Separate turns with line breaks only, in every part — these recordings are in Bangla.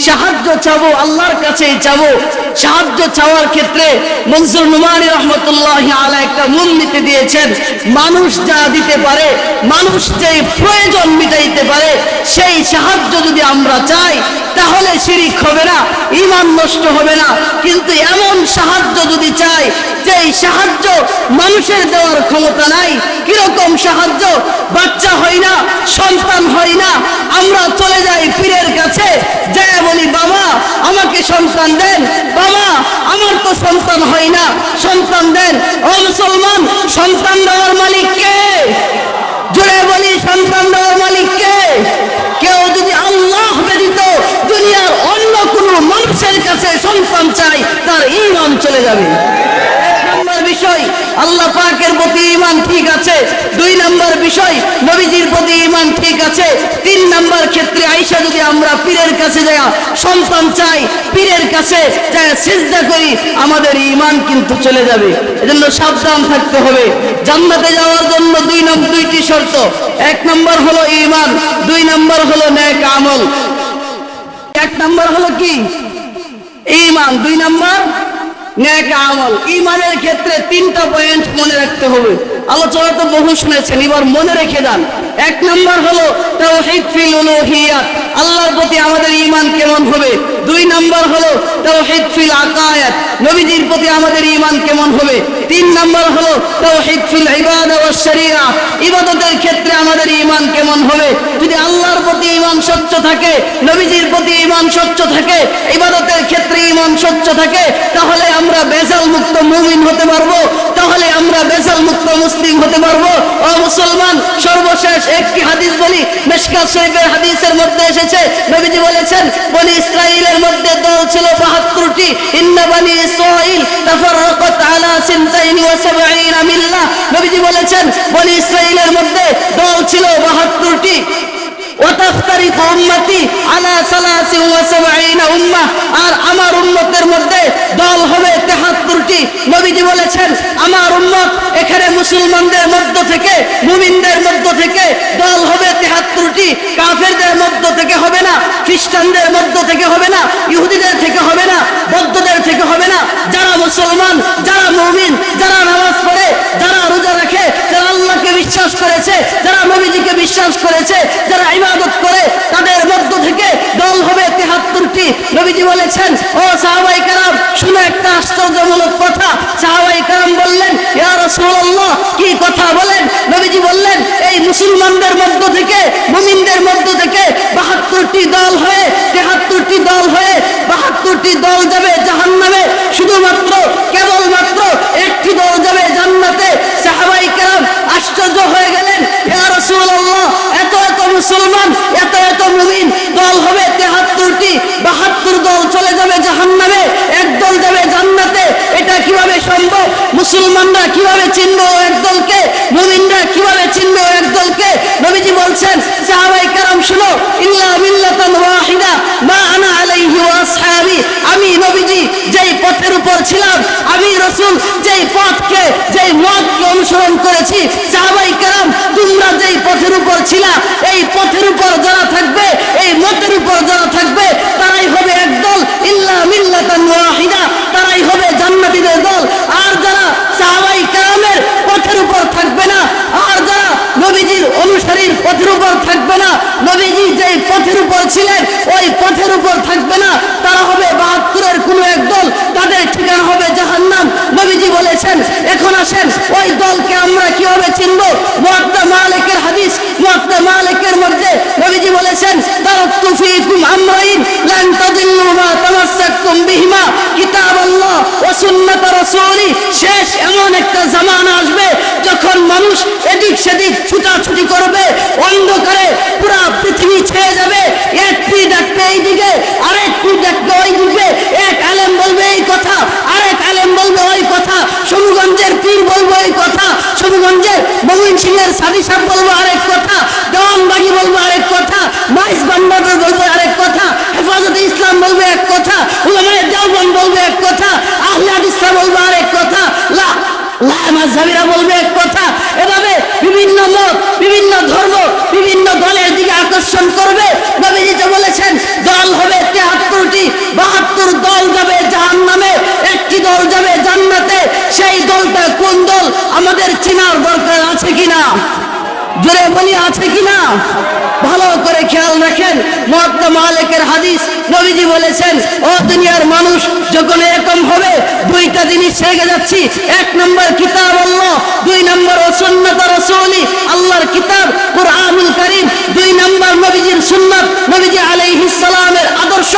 সাহায্য চাবো, আল্লাহর কাছেই চাবো। সাহায্য চাওয়ার ক্ষেত্রে মনসুর নুমানী রহমতুল্লাহি আলাইহি একটা মূলনীতি দিয়েছেন, মানুষ যা দিতে পারে, মানুষ যে প্রয়োজন মিটাইতে পারে, সেই সাহায্য যদি আমরা চাই তাহলে শিরিক হবে না, ঈমান নষ্ট হবে না। কিন্তু এমন সাহায্য যদি চাই যেই সাহায্য মানুষের দেওয়ার ক্ষমতা নাই, কিরকম সাহায্য? বাচ্চা হয় না, সন্তান হয় না, আমরা চলে যাই পীরের কাছে, যায় বলি বাবা আমাকে সন্তান দেন, বাবা আমার তো সন্তান হয় না, সন্তান দেন। ও মুসলমান, সন্তান দেওয়ার মালিক কে? জোরে বলি, সন্তান দেওয়ার মালিক কে? কেউ যদি আল্লাহ ব্যতীত দুনিয়ার অন্য কোনো মানুষের কাছে সন্তান চাই, তার ঈমান চলে যাবে। এক নম্বর বিষয়, আল্লাহ পাকের প্রতি ঈমান ঠিক আছে। দুই নম্বর বিষয়, নবীজির প্রতি ঈমান ঠিক আছে। তিন নম্বর ক্ষেত্রে আয়েশা যদি আমরা পীরের কাছে যাই সন্তান চাই, পীরের কাছে যাই সিজদা করি, আমাদের ঈমান কিন্তু চলে যাবে। এজন্য সাবধান থাকতে হবে। জান্নাতে যাওয়ার জন্য দুইটি শর্ত। এক নম্বর হলো ঈমান, দুই নম্বর হলো নেক আমল। এক নম্বর হলো কি? ঈমান, দুই নম্বর নেক আমল। ঈমানের ক্ষেত্রে তিনটা পয়েন্ট মনে রাখতে হবে। আলোচনা তো বহু শুনেছেন, এবার মনে রেখে যান। এক নম্বর হলো তাওহীদ ফিল উলুহিয়াত, আল্লাহর প্রতি আমাদের ঈমান কেমন হবে। দুই নম্বর হলো তাওহীদ ফিল আকায়াত, নবীজির প্রতি আমাদের ঈমান কেমন হবে। তিন নম্বর হলো তাওহীদ ফিল ইবাদা ওয়াস শরিয়া, ইবাদতের ক্ষেত্রে আমাদের ঈমান কেমন হবে। যদি আল্লাহর প্রতি ঈমান স্বচ্ছ থাকে, নবীজির প্রতি ঈমান স্বচ্ছ থাকে, ইবাদতের ক্ষেত্রে ঈমান স্বচ্ছ থাকে, তাহলে আমরা বেজাল মুক্ত মুমিন হতে পারবো, তাহলে আমরা বেজাল মুক্ত মুসলিম হতে পারবো। ও মুসলমান, সর্বশেষ একটি হাদিস বলি, মিশকাত শরীফের হাদিসের মধ্যে এসেছে, নবীজি বলেছেন বনি ইসরাঈলের মধ্যে দল ছিল ৭২টি। ইন্না বনি ইসরাঈল তাফাররাকাত আলা ৭২ মিল্লাহ, নবীজি বলেছেন বনি ইসরাঈলের মধ্যে দল ছিল ৭২টি। ওয়াতাফতারিকু উম্মতি আলা ৭৩ উম্মাহ, আর আমার উম্মতের মধ্যে দল হবে ৭৩টি। নবীজি বলেছেন আমার উম্মত এখানে মুসলমানদের মধ্য থেকে, মুমিনদের মধ্য থেকে দল হবে ৭৩টি। কাফেরদের মধ্য থেকে হবে না, খ্রিস্টানদের মধ্য থেকে হবে না, ইহুদিদের থেকে হবে না, বৌদ্ধদের থেকে হবে না। যারা মুসলমান, যারা মুমিন, যারা নামাজ পড়ে, যারা রোজা রাখে, যারা আল্লাহকে বিশ্বাস করেছে, যারা নবীজিকে বিশ্বাস করেছে, যারা ইবাদত করে, তাদের মধ্য থেকে দল হবে ৭৩টি। নবীজি বলেছেন ও সাহাবায়ে কেরাম শুনে একটা আশ্চর্যমূলক কথা। সাহাবায়ে কেরাম বললেন ইয়া রাসূলুল্লাহ, কি কথা বলেন? নবীজি বললেন এই মুসলমানদের মধ্য থেকে, মুমিনদের মধ্য থেকে ৭২টি দল হয়ে, ৭৩টি দল হয়ে ৭২টি দল যাবে জাহান্নামে, শুধুমাত্র কেবলমাত্র একটি দল যাবে জান্নাতে। সাহাবায়ে কেরাম আশ্চর্য হয়ে গেলেন, ইয়া রাসূলুল্লাহ, এত এত মুসলমান, এত এত মুমিন, দল হবে ৭৩টি, ৭২ দল চলে যাবে জাহান্নামে, এক দল যাবে জান্নাতে, এটা কিভাবে সম্ভব? মুসলমানরা কিভাবে চিনবে এক দলকে? মুমিনরা কিভাবে চিনবে এক দলকে? নবীজি বলছেন সাহাবায়ে কেরাম শুনো, ইল্লা মিল্লাতান ওয়াহিদা মা আনা আলাইহি ওয়া আসহাবি, আমি নবীজি যেই পথের উপর ছিলাম, আমি রাসূল যেই পথকে, যেই মতকে অনুসরণ করেছি, সাহাবায়ে কেরাম তোমরা যেই পথের উপর ছিলা, এই পথের উপর যারা থাকবে, এই মতের উপর যারা থাকবে, তারাই হবে এক দল, ইল্লা মিল্লাতান ওয়াহিদা, তারাই হবে জান্নাতীদের দল। আর যারা সাহাবায়ে কেরামের পথের উপর থাকবে না, আর যারা নবীজির অনুসারীর পথের উপর থাকবে না, নবীজি যেই পথের উপর ছিলেন ওই পথের উপর থাকবে না, তারা হবে ৭২-এর কোনো এক দল, তাদের ঠিকানা হবে জাহান্নাম। নবীজি বলেছেন এখন আসেন ওই দলকে আমরা কিভাবে চিনব? মুয়াত্তা মালিকের হাদিস, মুয়াত্তা মালিকের মধ্যে নবীজি বলেছেন তারাকতু ফীকুম আমরাইন লান তাদিল্লু মা তামাসসাকতুম বিহিমা কিতাবাল্লাহ ওয়া সুন্নাত রাসূলি। শেষ এমন একটা জামানা আসবে যখন মানুষ এদিক সেদিক ছুটাছুটি করবে, অন্ধকারে পুরা পৃথিবী ছেয়ে যাবে, এক পীর ডাকবে এইদিকে, আরেক পীর ডাকবে ওই দিকে, এক আলেম বলবে এই কথা, আরেক আলেম বলবে ওই কথা, শমুগঞ্জের পীর বলবে এই কথা, শমুগঞ্জের ময়মনসিংহের সাদি সাহেব বলবে আরেক কথা, দেওয়ানবাগি বলবে আরেক কথা, মাইজ বান্দার বলবে আরেক কথা, হেফাজতে ইসলাম বলবে এক কথা, উলামায়ে দেওবন্দ বলবে এক কথা, আহলে হাদিসরা বলবে আরেক কথা, মাযহাবিরা বলবে এক কথা। এভাবে বিভিন্ন মত, বিভিন্ন ধর্ম, বিভিন্ন দলের দিকে আকর্ষণ করবে। নবীজি বলেছেন দল হবে ৭৩ আমাদের চেনার দরকার আছে কিনা? জোরে বলি আছে কিনা? ভালো করে খেয়াল রাখেন, মুয়াত্তা মালিকের হাদিস, নবীজি বলেছেন, ও দুনিয়ার মানুষ, যখন এরকম হবে দুইটা জিনিস শেখে যাচ্ছি। এক নম্বর কিতাব আল্লাহ, দুই নম্বর সুন্নাত রাসূলি, আল্লাহর কিতাব কুরআনুল কারীম, দুই নম্বর নবীজির সুন্নাত, নবীজি আলাইহিস সালামের আদর্শ।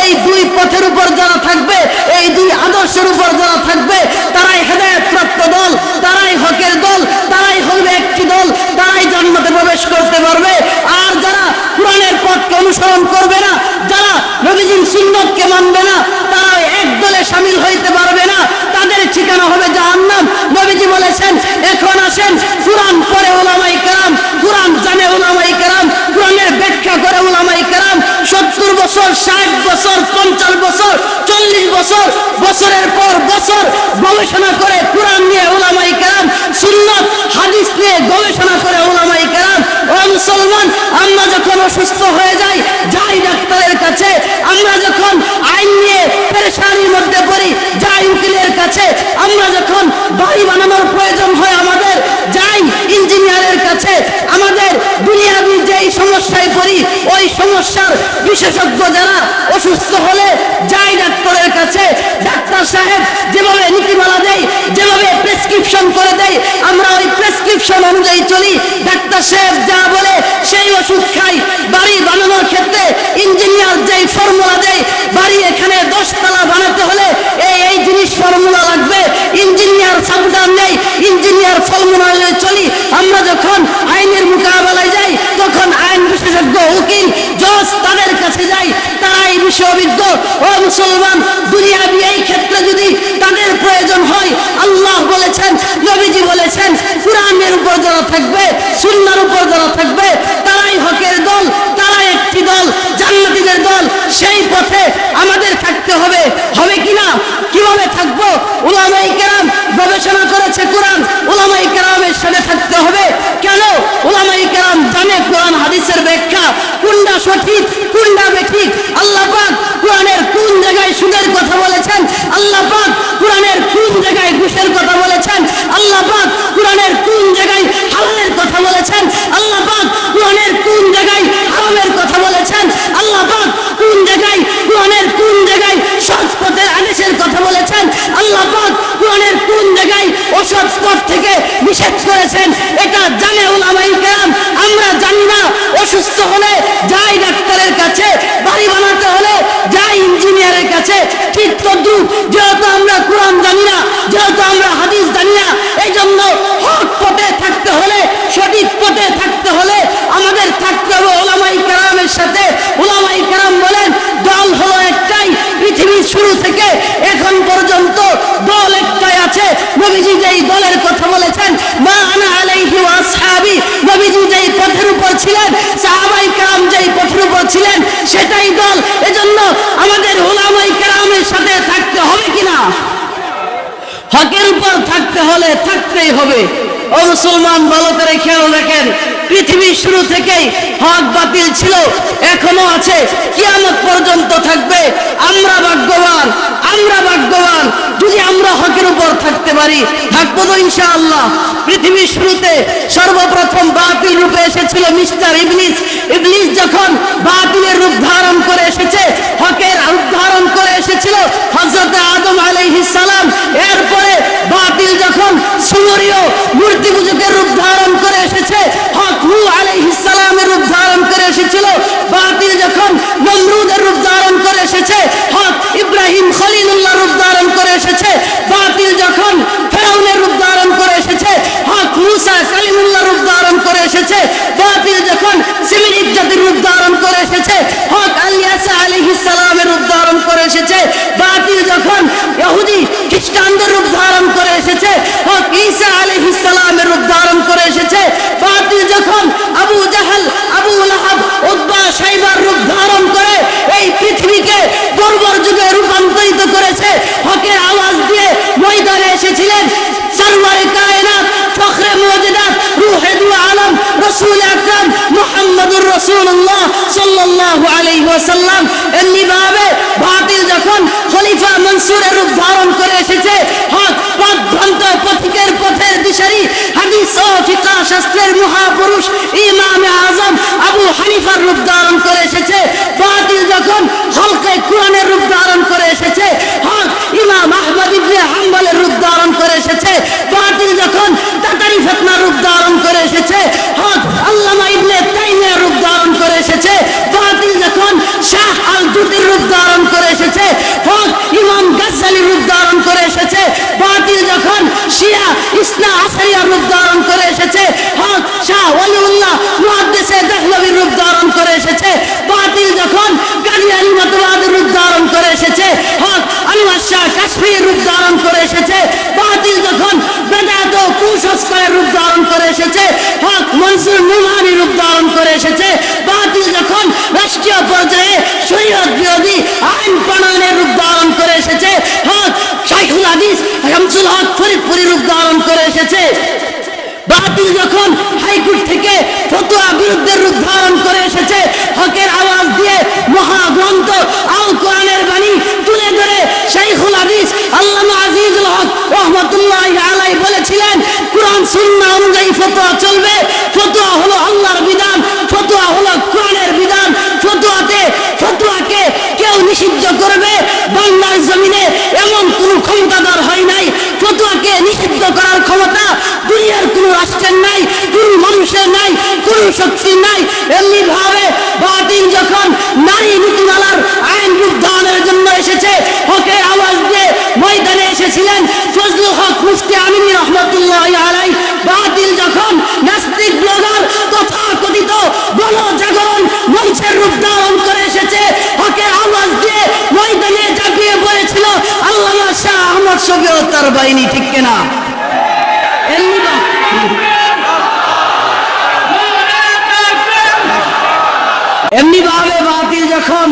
এই দুই পথের উপর যারা থাকবে, এই দুই আদর্শের উপর যারা থাকবে, তারাই হেদায়েত প্রাপ্ত দল, তারাই হকের দল, তারাই হবে একটি দল, তারাই জান্নাতে প্রবেশ করতে পারবে। আর যারা কোরআনের পথকে অনুসরণ করবে না, যারা নবীজির সুন্নাতকে মানবে না, তারা এক দলে শামিল হইতে পারবে না, তাদের ঠিকানা হবে জাহান্নাম। নবীজি বলেছেন, এখন আসেন কোরআন পড়ে উলামায়ে কেরাম, কোরআন জানে উলামায়ে কেরাম, কোরআনের ব্যাখ্যা করে উলামায়ে কেরাম 70 বছর, 60 বছর, 50 বছর, 40 বছর, বছরের পর বছর গবেষণা করে কোরআন নিয়ে উলামায়ে কেরাম, সুন্নাত হাদিস নিয়ে গবেষণা করে উলামায়ে কেরাম। ও মুসলমান, আমরা যখন অসুস্থ হয়ে যাই, যাই ডাক্তারের কাছে। আমরা যখন আইন নিয়ে পেরেশানির মধ্যে পড়ি, যাই উকিলের কাছে। আমরা যখন বাড়ি বানানোর প্রয়োজন হয় আমাদের, যাই ইঞ্জিনিয়ারের কাছে। আমাদের দুনিয়াবি যেই সমস্যায় পড়ি, ওই সমস্যার বিশেষজ্ঞ যারা, অসুস্থ হলে যাই ডাক্তারের কাছে। ডাক্তার সাহেব যেভাবে নীতিমালা দেয়, যেভাবে প্রেসক্রিপশন করে দেয়, আমরা ওই প্রেসক্রিপশন অনুযায়ী চলি। ডাক্তার সাহেব যা বলে সেই ওষুধ খাই। বাড়ি বানানোর ক্ষেত্রে ইঞ্জিনিয়ার যেই ফর্মুলা দেয়, বাড়ি এখানে 10 তলা বানাতে হলে এই জিনিস ফর্মুলা লাগবে, ইঞ্জিনিয়ার সাবধান নেই, ইঞ্জিনিয়ার ফর্মুলা অনুযায়ী চলি। আমরা যখন আইনের মোকাবেলায় যাই, তখন আইন বিশেষজ্ঞ, উকিল, জজ, তাদের কাছে যাই, তারাই বেশি অভিজ্ঞ। ও মুসলমান, দুনিয়াবি এই ক্ষেত্রে যদি তাদের প্রয়োজন হয়, আল্লাহ বলেছেন, নবীজি বলেছেন, কোরআনের উপর যারা থাকবে, সুন্নাহর উপর যারা থাকবে, তারাই হকের দল, তারাই একটি দল, জান্নাতীদের দল। সেই পথে আমাদের থাকতে হবে। হবে কিনা? কিভাবে থাকবো? উলামায়ে কেরাম গবেষণা করেছে কোরআন, উলামায়ে কেরামের সাথে থাকতে হবে। কেন? উলামায়ে কেরাম জানে কোরআন হাদিসের ব্যাখ্যা, কোনটা সঠিক, কোনটা বেঠিক। আল্লাহ পাক কোরআনের কোন জায়গায় সুদের কথা বলেছেন, আল্লাহ পাক কোরআনের কোন জায়গায় ঘুষের কথা বলেছেন, আল্লাহ পাক কোরআনের কোন জায়গায় হালালের কথা বলেছেন, আল্লাহ পাক কোরআনের কোন জায়গায় হারামের কথা বলেছেন, আল্লাহ পাক কোন জায়গায়, কোরআনের কোন জায়গায় সৎ পথের আদেশের কথা বলেছেন, আল্লাহ পাক কোরআনের কোন জায়গায় অসৎ পথ থেকে নিষেধ করেছেন। এটা জানে উলামায়ে কেরাম, আমরা জানি না। অসুস্থ হলে যাই ডাক্তারের কাছে, বাড়ি বানাতে হলে যাই ইঞ্জিনিয়ারের কাছে। ঠিক তদ্রুপ, যেহেতু আমরা কোরআন জানি না, যেহেতু আমরা হাদিস জানি না, এই জন্য হক পথে থাকতে হলে, সঠিক পথে থাকতে হলে আমাদের থাকতে হবে উলামায়ে কেরামের সাথে। উলামায়ে কেরাম বলেন, দল হলো একটাই, পৃথিবীর শুরু থেকে এখন পর্যন্ত দল একটাই আছে। নবীজি যেই দলের কথা বলেছেন, মা আনা আলাইহি ওয়া আসহাবি, নবীজি যেই পথের উপর ছিলেন, সাহাবায়ে কেরাম যেই পথের উপর ছিলেন, সেটাই দল। এজন্য আমাদের উলামায়ে কেরামের সাথে থাকতে হবে কিনা? হকের উপর থাকতে হলে থাকতেই হবে। ও মুসলমান, ভালো করে খেয়াল রাখেন, পৃথিবীর শুরু থেকেই হক বাতিল ছিল, এখনো আছে, কিয়ামত পর্যন্ত থাকবে। আমরা ভাগ্যবান, আমরা ভাগ্যবান যদি আমরা হকের উপর থাকতে পারি। থাকবো তো ইনশাআল্লাহ। পৃথিবীর শুরুতে সর্বপ্রথম বাতিল রূপে এসেছিল মিস্টার ইবলিস। ইবলিস যখন বাতিলের রূপ ধারণ করে এসেছে, হকের রূপ ধারণ করে এসেছিল হযরত আদম আলাইহিস সালাম। এরপরে বাতিল যখন সুমরীয় মূর্তি পূজকের রূপ ধারণ করে এসেছে, হক নূহ আলাইহিস সালামের রূপ ধারণ করে এসেছিল। বাতিল যখন নমরুদের রূপ ধারণ করে এসেছে, হক ইব্রাহিম খলিলুল্লাহর রূপ ধারণ করে এসেছে। বাতিল যখন ফেরাউনের রূপ ধারণ করে এসেছে, হক মুসা কালিমুল্লাহর রূপ ধারণ করে এসেছে। বাতিল যখন সিমিরিক জাতির রূপ ধারণ করে এসেছে, হক আলিয়াসা আলাইহিস সালামের রূপ ধারণ করে এসেছে। বাতিল যখন ইহুদি খ্রিস্টানদের রূপ ধারণ করে এসেছে, হক ঈসা আলাইহিস সালামের রূপ ধারণ করে এসেছে। বাতিল যখন আবু জাহল, আবু লাহাব, উতবা, শাইবার রূপ ধারণ করে এই পৃথিবীকে বর্বর যুগে রূপান্তরিত করেছে, হকের আওয়াজ দিয়ে ময়দানে এসেছিলেন সরওয়ারে কায়নাত, ফখরে মুজিদাত, রূহে দু আলম, রাসূল আকরাম মুহাম্মদুর রাসূলুল্লাহ সাল্লাল্লাহু আলাইহি ওয়াসাল্লাম। এমনি ভাবে বাতিল যখন খলিফা মনসুরের রূপ ধারণ করে এসেছে, হক পথ ভ্রান্ত পথিকের পথের দিশারি হাদিস ও ফিকহ শাস্ত্রের মহাপুরুষ ইমাম আযম আবু হানিফার রূপ ধারণ করে এসেছে, বাতিল যখন হলকে কোরআনের রূপ ধারণ করে এসেছে, হক ইমাম আহমদ ইবনে হাম্বলের রূপ ধারণ করে এসেছে, বাতিল যখন তাতারি ফিতনার রূপ ধারণ করে এসেছে, হক আল্লামা ইবনে তাইমিয়ার রূপ ধারণ করে এসেছে, বাতিল যখন শাহ আল জুতির রূপ ধারণ করে এসেছে, হক ইমাম গাজ্জালির রূপ ধারণ করে এসেছে, বাতিল যখন শিয়া ইসনা আশারিয়ার রূপ ধারণ করে এসেছে, হক শাহ ওয়ালিউল্লাহ মুহাদ্দিসে দেহলভির রূপ ধারণ করে এসেছে, বাতিল যখন কাদিয়ানী মতবাদের রূপ ধারণ করে এসেছে, হক আনোয়ার শাহ কাশ্মীর রূপ ধারণ করে এসেছে, বাতিল যখন বেদাত ও কুসংস্কারের রূপ ধারণ করে এসেছে, হক মনসুর নুমানি রূপ ধারণ করে এসেছে, বাতিল যখন রাষ্ট্রীয় পর্যায়ে শরীয়ত বিরোধী আইন প্রণয়নের রূপ ধারণ করে এসেছে, হক শাইখুল হাদিস শামসুল হক ফরিদপুরি রূপ ধারণ করে এসেছে, বাতিল যখন হাইকোর্ট থেকে ফতোয়া বিরুদ্ধের রূপ ধারণ করে এসেছে, হকের আওয়াজ দিয়ে মহাগ্রন্থ আল কোরআনের বাণী তুলে ধরে শাইখুল হাদিস আল্লামা আজিজুল হক রাহমাতুল্লাহি আলাইহি বলেছিলেন, কোরআন সুন্নাহ অনুযায়ী ফতোয়া চলবে, ফতোয়া হলো আল্লাহর বিধান, ফতোয়া হলো কোরআনের বিধান, ফতোয়াকে কেউ নিষিদ্ধ করবে বাংলার জমিনে এমন কোন ক্ষমতাধর হয় নাই, ফতোয়াকে নিষিদ্ধ করার ক্ষমতা দুনিয়ার কোন রাষ্ট্রের নাই, কোন মানুষের নাই, কোন শক্তির নাই। এমনি ভাবে বাতিল যখন নারী নীতিমালার আইন রূপ ধারণের জন্য এসেছে, হকের আওয়াজ দিয়ে ময়দানে এসেছিলেন ফজলুল হক মুফতি আমিনী রহমাতুল্লাহি আলাইহি। বাতিল যখন নাস্তিক ব্লগার তথাকথিত গণজাগরণ মঞ্চের রূপ ধারণ করে এসেছে, হকের আওয়াজ দিয়ে ময়দানে ঝাঁপিয়ে পড়েছিল আল্লামা শাহ আহমদ শফী ও তার বাহিনী, ঠিক কিনা? এমনি ভাবে বাতিল যখন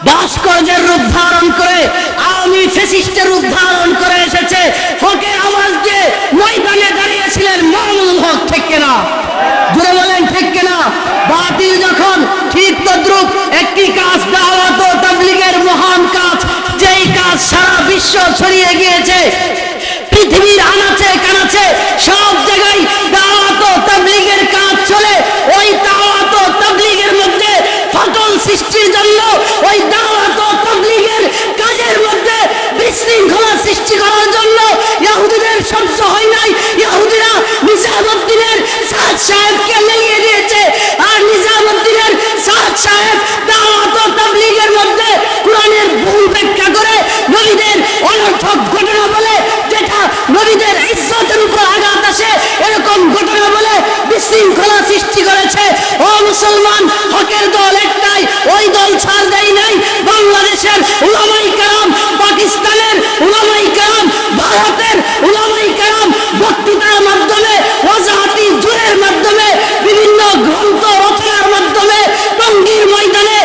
ভাস্কর্যের রূপ ধারণ করে আওয়ামী ফ্যাসিস্টের রূপ ধারণ করে এসেছে, হকের আওয়াজ দিয়ে ময়দানে দাঁড়িয়েছিলেন মামুনুল হক, ঠিক কিনা? জুড়ে বলেন ঠিক কিনা? বাতিল যখন ঠিক তদ্রুপ একটি কাজ দাওয়াত ও তাবলীগের মহান কাজ, যেই কাজ সারা বিশ্ব ছড়িয়ে গিয়েছে, পৃথিবীর আনাচে কানাচে সব জায়গায় দাওয়াত ও তাবলীগের কাজ চলে, ওই দাওয়াত ও তাবলীগের মধ্যে ফাটল সৃষ্টির জন্য, ওই দাওয়াত ও তাবলীগের কাজের মধ্যে বিশৃঙ্খলা সৃষ্টি করার জন্য ইহুদিদের সহ্য হয় নাই। ইহুদিরা নিজামুদ্দিনের সাদ সাহেবকে লেলিয়ে দিয়েছে, আর নিজামুদ্দিনের সাদ সাহেব দাওয়াত ও তাবলীগের মধ্যে কোরআনের ভুল ব্যাখ্যা করে নবীদের অনর্থক ঘটনা বলে, যেটা নবীদের ইজ্জতের উপর আঘাত আসে এরকম ঘটনা বলে বিশৃঙ্খলা সৃষ্টি করেছে। ও মুসলমান, হকের দল একটাই, ওই দল ছাড় দেয় নাই। বাংলাদেশের উলামায়ে কেরাম, পাকিস্তানের উলামায়ে কেরাম, ভারতের উলামায়ে কেরাম বক্তৃতার মাধ্যমে, ওয়াজাহাতি জোরের মাধ্যমে, বিভিন্ন গ্রন্থ রচনার মাধ্যমে, টঙ্গীর ময়দানে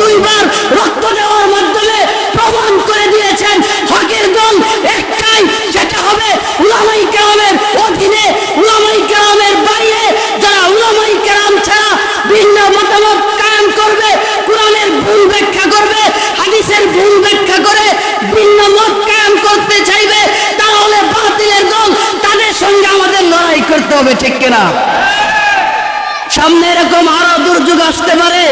দুইবার রক্ত দেওয়ার মাধ্যমে প্রমাণ করে দিয়েছেন হকের দল একটাই, সেটা হবে উলামায়ে কেরামের অধীনে, উলামায়ে কেরামের বাইরে যারা উলামায়ে কেরাম ছাড়া ভিন্ন মতামত কায়েম করবে, কোরআনের ভুল ব্যাখ্যা করবে, হাদিসের ভুল ব্যাখ্যা করে ভিন্ন মত কায়েম করতে চাইবে, তাহলে বাতিলের দল, তাদের সঙ্গে আমাদের লড়াই করতে হবে, ঠিক কিনা? সামনে এরকম আরো দুর্যোগ আসতে পারে,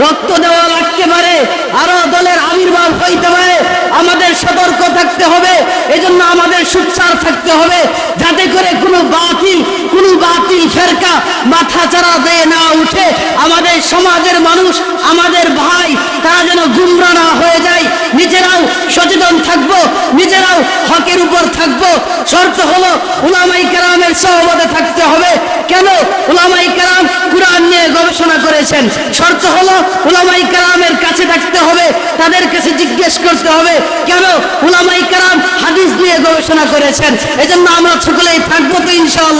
রক্ত দেওয়া লাগতে পারে, আরো দলের আবির্ভাব হইতে পারে, আমাদের সতর্ক থাকতে হবে। এজন্য আমাদের সোচ্চার থাকতে হবে, যাতে করে কোনো বাতিল ফেরকা মাথা চাড়া দিয়ে না উঠে, আমাদের সমাজের মানুষ, আমাদের ভাই, তারা যেন গুমরা না হয়ে যায়। নিজেরাও সচেতন থাকবো, নিজেরাও হকের উপর থাকবো। শর্ত হলো উলামায়ে কেরামের সহবতে থাকতে হবে। কেন? উলামায়ে কেরাম কুরআন নিয়ে গবেষণা করেছেন। শর্ত হলো উলামায়ে কেরামের কাছে থাকতে হবে, তাদের কাছে জিজ্ঞেস করতে হবে। কেন? উলামায়ে কেরাম হাদিস নিয়ে গবেষণা করেছেন। এজন্য আমরা সকলেই থাকবো তো ইনশাআল্লাহ।